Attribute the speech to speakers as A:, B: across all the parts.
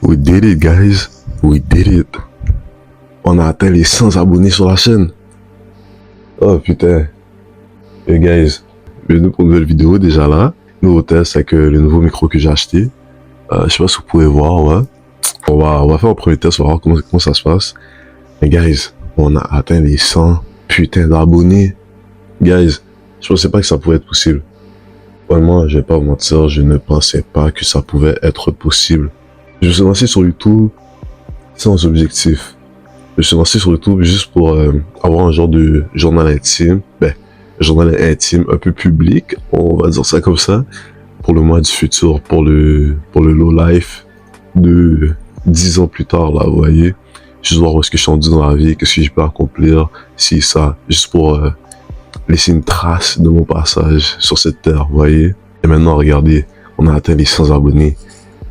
A: We did it, guys. We did it. On a atteint les 100 abonnés sur la chaîne. Oh putain. Et guys, bienvenue pour une nouvelle vidéo déjà là. Nouveau test avec le nouveau micro que j'ai acheté. Je sais pas si vous pouvez voir, ouais. On va faire un premier test, on va voir comment ça se passe. Mais guys, on a atteint les 100 putains d'abonnés. Guys, je pensais pas que ça pouvait être possible. Vraiment, je vais pas vous mentir, je ne pensais pas que ça pouvait être possible. Je me suis lancé sur YouTube sans objectif. Je me suis lancé sur YouTube juste pour avoir un genre de journal intime. Ben, un journal intime un peu public, on va dire ça comme ça. Pour le mois du futur, pour le low life de 10 ans plus tard, là, vous voyez. Juste voir où est-ce que je suis rendu dans la vie, qu'est-ce que je peux accomplir, si ça, juste pour laisser une trace de mon passage sur cette terre, vous voyez. Et maintenant, regardez, on a atteint les 100 abonnés.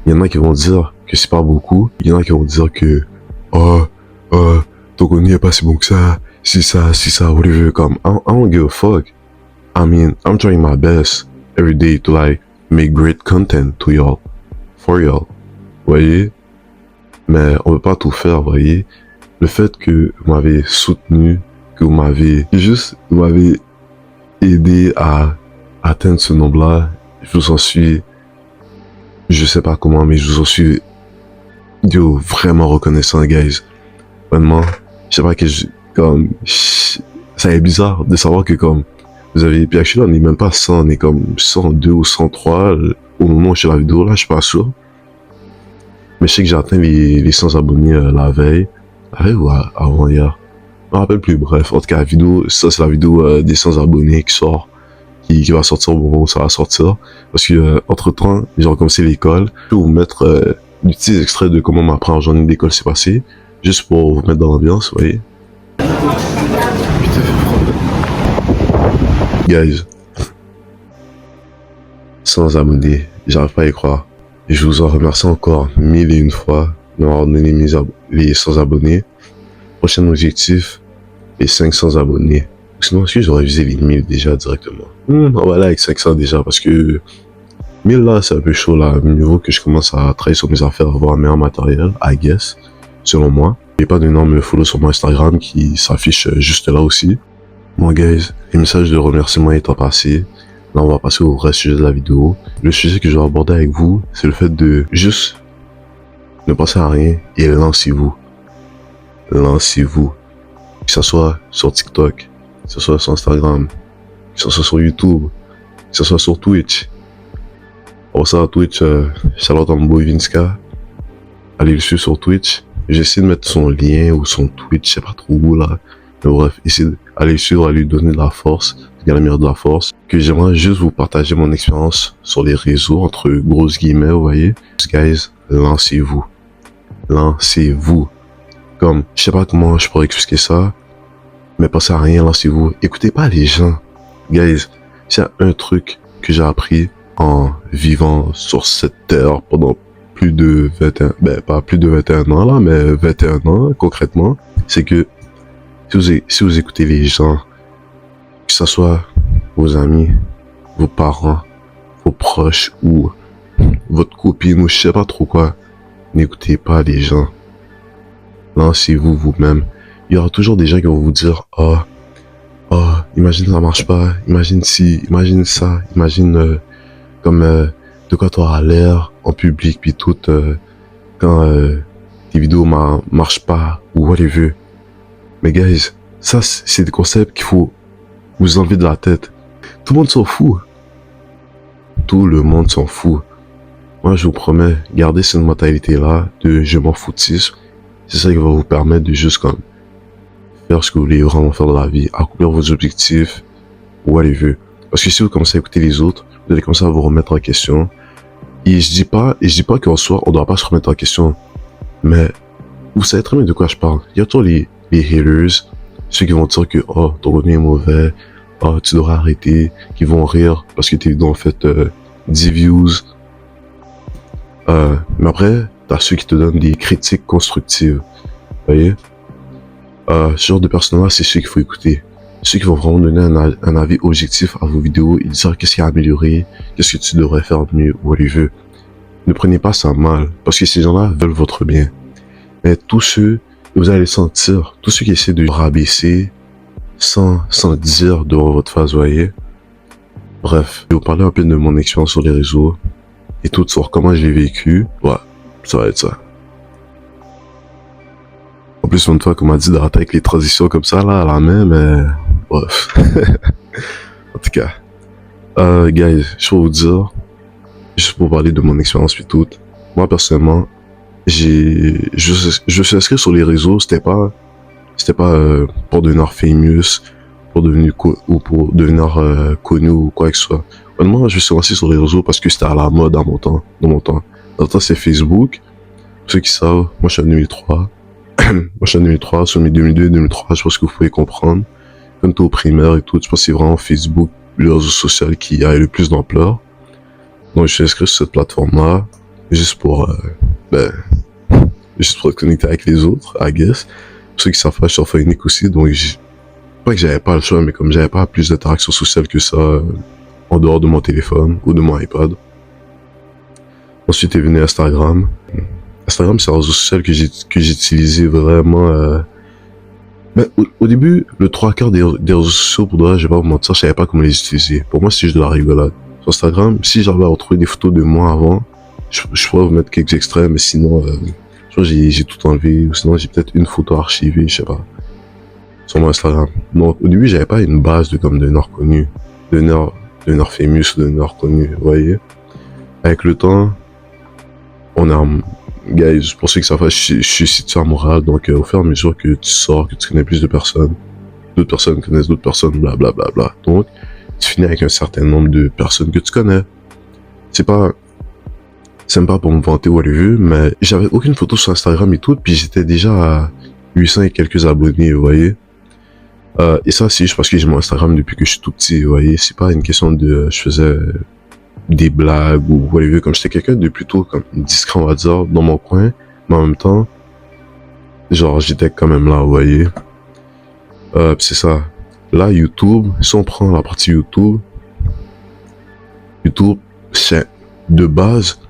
A: Il y en a qui vont dire que c'est pas beaucoup. Il y en a qui vont dire que ton contenu est pas si bon que ça, si ça, whatever, comme, I don't give a fuck. I mean, I'm trying my best every day to like make great content to y'all, for y'all, vous voyez. Mais on peut pas tout faire, vous voyez. Le fait que vous m'avez soutenu, que vous m'avez aidé à atteindre ce nombre-là, je vous en suis, je sais pas comment, mais je vous en suis, vraiment reconnaissant, guys. Vraiment, je sais pas que ça est bizarre de savoir que comme, vous avez, puis actuellement, on n'est même pas 100, on est comme 102 ou 103 au moment où je fais la vidéo, là, je suis pas sûr. Mais je sais que j'ai atteint les 100 abonnés la veille ou avant hier. Je me rappelle plus, bref, en tout cas, la vidéo, ça c'est la vidéo des 100 abonnés qui sort, qui va sortir au moment où ça va sortir. Parce que, entre temps, j'ai recommencé l'école. Je vais vous mettre des petits extraits de comment ma première journée d'école s'est passée, juste pour vous mettre dans l'ambiance, vous voyez. Guys, 100 abonnés, j'arrive pas à y croire. Et je vous en remercie encore 1001 fois d'avoir donné les 100 abonnés. Prochain objectif, les 500 abonnés. Sinon, est-ce que j'aurais visé les 1000 déjà directement? On va aller avec 500 déjà parce que 1000 là, c'est un peu chaud là. Mieux vaut que je commence à travailler sur mes affaires, avoir un meilleur matériel, I guess, selon moi. Il n'y a pas d'énormes follow sur mon Instagram qui s'affiche juste là aussi. Bon, guys, les messages de remerciement étant passés, là, on va passer au vrai sujet de la vidéo. Le sujet que je vais aborder avec vous, c'est le fait de juste ne penser à rien et lancez-vous. Lancez-vous. Que ce soit sur TikTok, que ce soit sur Instagram, que ce soit sur YouTube, que ce soit sur Twitch. Pour ça, Twitch, shout-out à mon boy Vinska. Allez le suivre sur Twitch. J'essaie de mettre son lien ou son Twitch, je sais pas trop où là. Mais bref, essayez d'aller le suivre, à lui donner de la force, la meilleure de la force. Que j'aimerais juste vous partager mon expérience sur les réseaux, entre grosses guillemets, vous voyez. Guys, lancez-vous. Lancez-vous. Comme, je sais pas comment je pourrais expliquer ça, mais pensez à rien, lancez-vous. Écoutez pas les gens. Guys, s'il y a un truc que j'ai appris en vivant sur cette terre pendant plus de 21, pas plus de 21 ans là, mais 21 ans concrètement, c'est que si vous écoutez les gens, que ce soit vos amis, vos parents, vos proches ou votre copine ou je sais pas trop quoi, n'écoutez pas les gens. Lancez-vous vous-même. Il y aura toujours des gens qui vont vous dire imagine ça marche pas, imagine ci, imagine ça, imagine de quoi tu auras l'air en public puis tout quand tes vidéos marchent pas ou whatever. Mais guys, ça c'est des concepts qu'il faut vous enlever de la tête. Tout le monde s'en fout. Tout le monde s'en fout. Moi, je vous promets, gardez cette mentalité-là de je m'en foutisse. C'est ça qui va vous permettre de juste comme faire ce que vous voulez vraiment faire dans la vie, accomplir vos objectifs, whatever. Parce que si vous commencez à écouter les autres, vous allez commencer à vous remettre en question. Et je dis pas qu'en soi, on doit pas se remettre en question. Mais vous savez très bien de quoi je parle. Il y a toujours les haters, ceux qui vont dire que ton contenu est mauvais, tu devrais arrêter, qui vont rire parce que tes vidéos ont fait 10 views. Mais après, t'as ceux qui te donnent des critiques constructives. Vous voyez? Ce genre de personnes-là, c'est ceux qu'il faut écouter. Ceux qui vont vraiment donner un avis objectif à vos vidéos et dire qu'est-ce qui a amélioré, qu'est-ce que tu devrais faire mieux, whatever. ne prenez pas ça mal, parce que ces gens-là veulent votre bien. Mais tous ceux, vous allez sentir, tous ceux qui essaient de rabaisser sans dire devant votre face, voyez. Bref, je vais vous parler un peu de mon expérience sur les réseaux et tout sur comment je l'ai vécu. Ouais, ça va être ça. En plus, une fois qu'on m'a dit d'arrêter avec les transitions comme ça, là, à la main, mais bref. En tout cas, guys, je vais vous dire, juste pour parler de mon expérience puis tout. Moi, personnellement, je suis inscrit sur les réseaux, c'était pas pour devenir famous, pour devenir connu ou quoi que ce soit. Moi, je suis lancé sur les réseaux parce que c'était à la mode dans mon temps. Dans mon temps, c'est Facebook. Pour ceux qui savent, moi, je suis en 2003. Moi, je suis en 2003, sur mes 2002 et 2003, je pense que vous pouvez comprendre. Comme tout au primaire et tout, je pense que c'est vraiment Facebook, le réseau social qui a eu le plus d'ampleur. Donc, je suis inscrit sur cette plateforme-là, juste pour être connecté avec les autres, I guess. Pour ceux qui savent pas, je suis sur Phoenix aussi, donc pas que j'avais pas le choix, mais comme j'avais pas plus d'interactions sociales que ça, en dehors de mon téléphone ou de mon iPad. Ensuite est venu Instagram. Instagram, c'est un réseau social que j'utilisais vraiment. Mais au début, le 3/4 des réseaux sociaux, pour de vrai, je vais pas vous mentir, je savais pas comment les utiliser. Pour moi, c'est juste de la rigolade. Sur Instagram, si j'arrivais à retrouver des photos de moi avant, je pourrais vous mettre quelques extraits, mais sinon, je crois que j'ai tout enlevé, ou sinon j'ai peut-être une photo archivée, je sais pas, sur mon Instagram. Donc, au début, j'avais pas une base de nord connu, de nord famous, de nord connu, vous voyez. Avec le temps, on a, guys, pour ceux qui savent pas, je suis situé à Montréal, donc au fur et à mesure que tu sors, que tu connais plus de personnes, d'autres personnes connaissent d'autres personnes, blablabla. Bla, bla, bla. Donc, tu finis avec un certain nombre de personnes que tu connais. C'est même pas pour me vanter ou aller vu, mais j'avais aucune photo sur Instagram et tout, puis j'étais déjà à 800 et quelques abonnés, vous voyez. Et ça, c'est juste parce que j'ai mon Instagram depuis que je suis tout petit, vous voyez. C'est pas une question de, je faisais des blagues ou whatever, comme j'étais quelqu'un de plutôt comme discret, on va dire, dans mon coin, mais en même temps, genre, j'étais quand même là, vous voyez. C'est ça. Là, YouTube, si on prend la partie YouTube, c'est de base,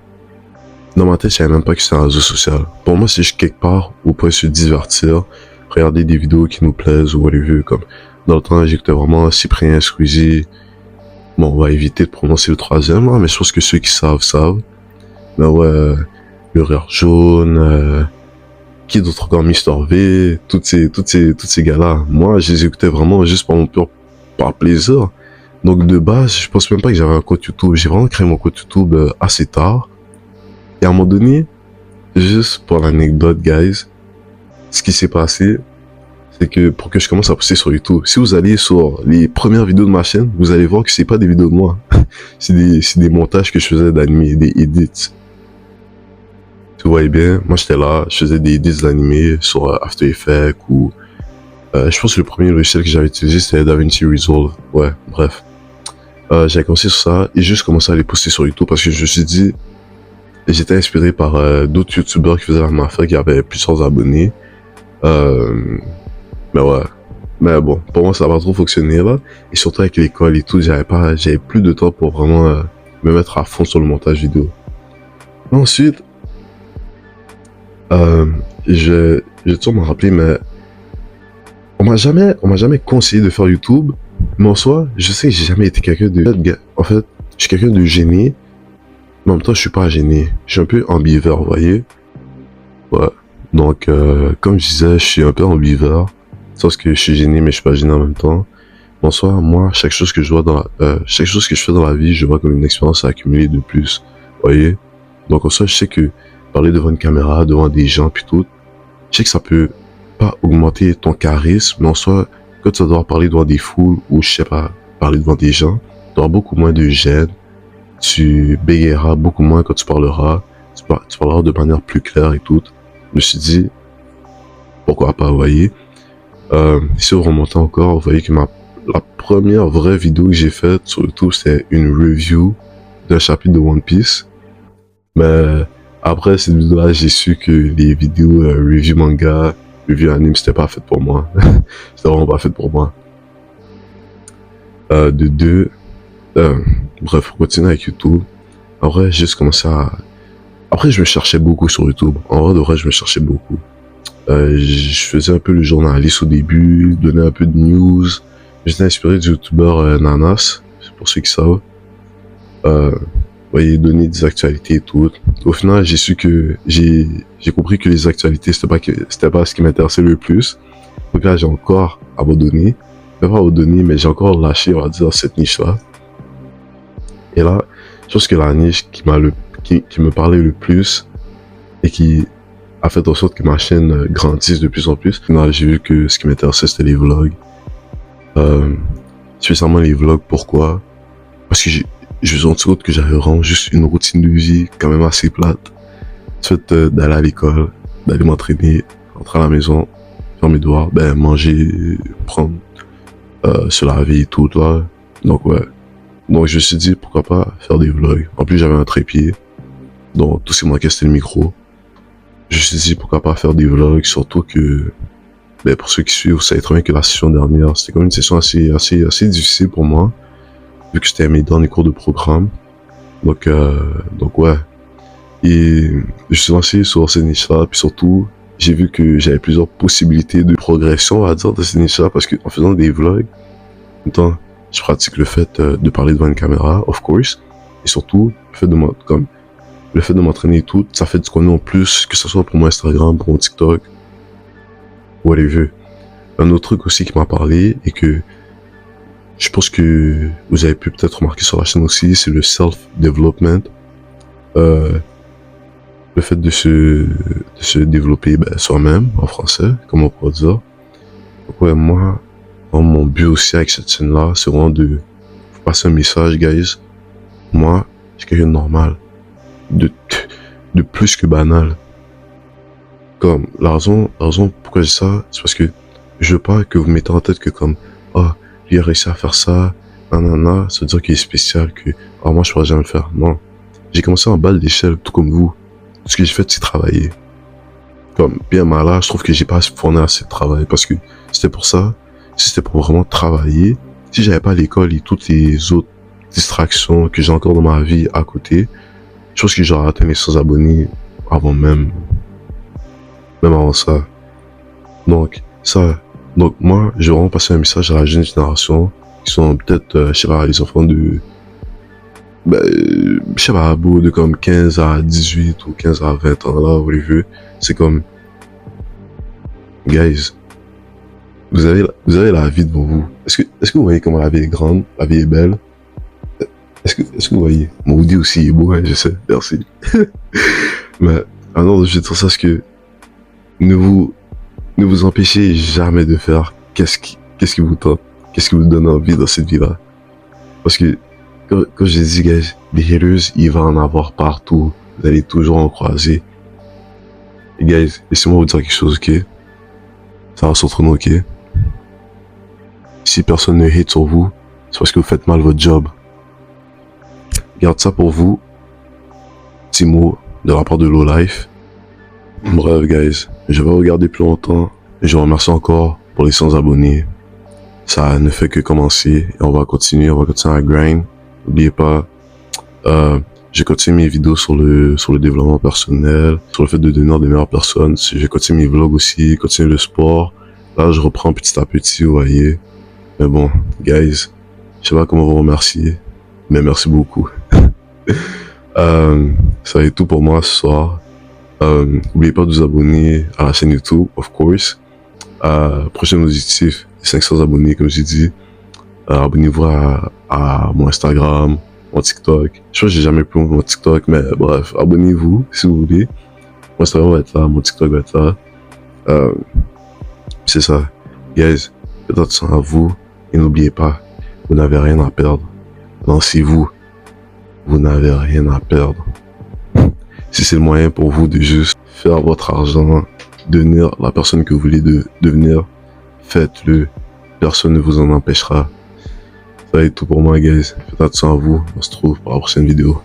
A: dans ma tête, je savais même pas que c'était un réseau social. Pour moi, c'est juste quelque part où on peut se divertir, regarder des vidéos qui nous plaisent ou whatever, comme dans le temps, j'écoutais vraiment Cyprien, Squeezie. Bon, on va éviter de prononcer le troisième, là, mais je pense que ceux qui savent. Mais ouais, le rire jaune, qui d'autre encore, Mister V, tous ces gars-là. Moi, je les écoutais vraiment juste par plaisir. Donc, de base, je pense même pas que j'avais un compte YouTube. J'ai vraiment créé mon compte YouTube assez tard. Et à un moment donné, juste pour l'anecdote, guys, ce qui s'est passé, c'est que pour que je commence à poster sur YouTube, si vous allez sur les premières vidéos de ma chaîne, vous allez voir que c'est pas des vidéos de moi. c'est des montages que je faisais d'animés, des edits. Tu voyez bien, moi j'étais là, je faisais des edits d'animés sur After Effects ou... je pense que le premier logiciel que j'avais utilisé c'était DaVinci Resolve. Ouais, bref. J'ai commencé sur ça et juste commencé à les poster sur YouTube parce que je me suis dit... J'étais inspiré par d'autres youtubeurs qui faisaient la même affaire, qui avaient plusieurs abonnés. Mais ouais. Mais bon, pour moi, ça n'a pas trop fonctionné là. Et surtout avec l'école et tout, j'avais plus de temps pour vraiment me mettre à fond sur le montage vidéo. Ensuite, je vais toujours me rappeler, mais on m'a jamais conseillé de faire YouTube. Mais en soi, je sais que j'ai jamais été quelqu'un de... En fait, je suis quelqu'un de gêné. Mais en même temps, je suis pas gêné. Je suis un peu ambivert, vous voyez. Ouais. Donc, comme je disais, je suis un peu ambivert. Sauf que je suis gêné, mais je suis pas gêné en même temps. En soi, moi, chaque chose que je fais dans la vie, je vois comme une expérience à accumuler de plus. Vous voyez. Donc, en soi, je sais que parler devant une caméra, devant des gens, puis tout, je sais que ça peut pas augmenter ton charisme, mais en soi, quand tu vas devoir parler devant des foules, ou je sais pas, parler devant des gens, tu auras beaucoup moins de gêne. Tu bégayeras beaucoup moins quand tu parleras. Tu parleras de manière plus claire et tout. Je me suis dit, pourquoi pas, vous voyez. Si vous remontez encore, vous voyez que la première vraie vidéo que j'ai faite sur YouTube, c'était une review d'un chapitre de One Piece. Mais après cette vidéo-là, j'ai su que les vidéos review manga, review anime, c'était pas fait pour moi. C'était vraiment pas fait pour moi. Bref, pour continuer avec YouTube, après, j'ai juste commencé Après, je me cherchais beaucoup sur YouTube. En vrai, de vrai, je me cherchais beaucoup. Je faisais un peu le journaliste au début, donnais un peu de news. J'étais inspiré du youtubeur Nanas, pour ceux qui savent. Voyez, donner des actualités et tout. Au final, j'ai compris que les actualités, c'était pas ce qui m'intéressait le plus. Donc là, j'ai encore abandonné. Pas abandonné, mais j'ai encore lâché, on va dire, cette niche-là. Et là, je pense que la niche qui me parlait le plus et qui a fait en sorte que ma chaîne grandisse de plus en plus. Là, j'ai vu que ce qui m'intéressait, c'était les vlogs. Spécialement les vlogs, pourquoi? Parce que je me suis rendu compte que j'avais vraiment juste une routine de vie quand même assez plate. Soit d'aller à l'école, d'aller m'entraîner, rentrer à la maison, faire mes devoirs, manger, prendre, se laver et tout, là. Donc ouais. Donc je me suis dit, pourquoi pas faire des vlogs. En plus, j'avais un trépied. Donc tout ce qui me manquait, c'était le micro. Je me suis dit, pourquoi pas faire des vlogs, surtout que, pour ceux qui suivent, vous savez très bien que la session dernière, c'était comme une session assez difficile pour moi, vu que c'était mes derniers cours de programme. Donc ouais. Et je suis lancé sur cette niche-là, puis surtout, j'ai vu que j'avais plusieurs possibilités de progression, on va dire, de cette niche-là, parce qu'en faisant des vlogs, en même temps, je pratique le fait de parler devant une caméra, of course, et surtout, le fait de m'entraîner et tout, ça fait du contenu en plus, que ce soit pour mon Instagram, pour mon TikTok, whatever. Un autre truc aussi qui m'a parlé, et que je pense que vous avez pu peut-être remarquer sur la chaîne aussi, c'est le self-development. Le fait de se développer soi-même, en français, comme on pourrait dire. Donc ouais, moi, mon but aussi avec cette chaîne-là, c'est vraiment de vous passer un message, guys. Moi, je suis quelqu'un de normal. De plus que banal. Comme, la raison pourquoi je dis ça, c'est parce que je veux pas que vous mettez en tête que comme, lui a réussi à faire ça, nanana, ça veut dire qu'il est spécial, que, moi je pourrais jamais le faire. Non. J'ai commencé en bas de l'échelle, tout comme vous. Ce que j'ai fait, c'est travailler. Comme, bien mal, je trouve que j'ai pas fourni assez de travail, parce que c'était pour ça, si c'était pour vraiment travailler, si j'avais pas l'école et toutes les autres distractions que j'ai encore dans ma vie à côté, je pense que j'aurais atteint les 100 abonnés avant même avant ça. Donc moi, je vais vraiment passer un message à la jeune génération, qui sont peut-être, je sais pas, les enfants de, je sais pas, de comme 15 à 18 ou 15 à 20 ans, là, vous les vu. C'est comme, guys, vous avez la vie devant vous. Est-ce que vous voyez comment la vie est grande, la vie est belle? Est-ce que vous voyez? Mon hoodie aussi est beau, je sais, merci. Mais, alors, je vais dire ça, c'est que, ne vous empêchez jamais de faire qu'est-ce qui vous tente, qu'est-ce qui vous donne envie dans cette vie-là. Parce que, quand j'ai dit, guys, des haters, il va en avoir partout. Vous allez toujours en croiser. Et guys, laissez-moi vous dire quelque chose, ok? Ça va sur nous, ok? Si personne ne hate sur vous, c'est parce que vous faites mal votre job. Garde ça pour vous. Petit mot de la part de Low Life. Bref, guys, je vais regarder plus longtemps. Et je vous remercie encore pour les 100 abonnés. Ça ne fait que commencer. Et on va continuer à grind. N'oubliez pas, j'ai continué mes vidéos sur le développement personnel, sur le fait de devenir des meilleures personnes. J'ai continué mes vlogs aussi, continué le sport. Là, je reprends petit à petit, vous voyez. Mais bon, guys, je sais pas comment vous remercier, mais merci beaucoup. Ça va être tout pour moi ce soir. N'oubliez pas de vous abonner à la chaîne YouTube, of course. Prochain objectif, 500 abonnés, comme j'ai dit. Abonnez-vous à mon Instagram, mon TikTok. Je crois que j'ai jamais pu mon TikTok, mais bref, abonnez-vous si vous voulez. Mon Instagram va être là, mon TikTok va être là. C'est ça. Guys, faites attention à vous et n'oubliez pas, vous n'avez rien à perdre. Lancez-vous. Vous n'avez rien à perdre. Si c'est le moyen pour vous de juste faire votre argent, devenir la personne que vous voulez devenir, faites-le. Personne ne vous en empêchera. Ça va être tout pour moi, guys. Faites attention à vous. On se retrouve pour la prochaine vidéo.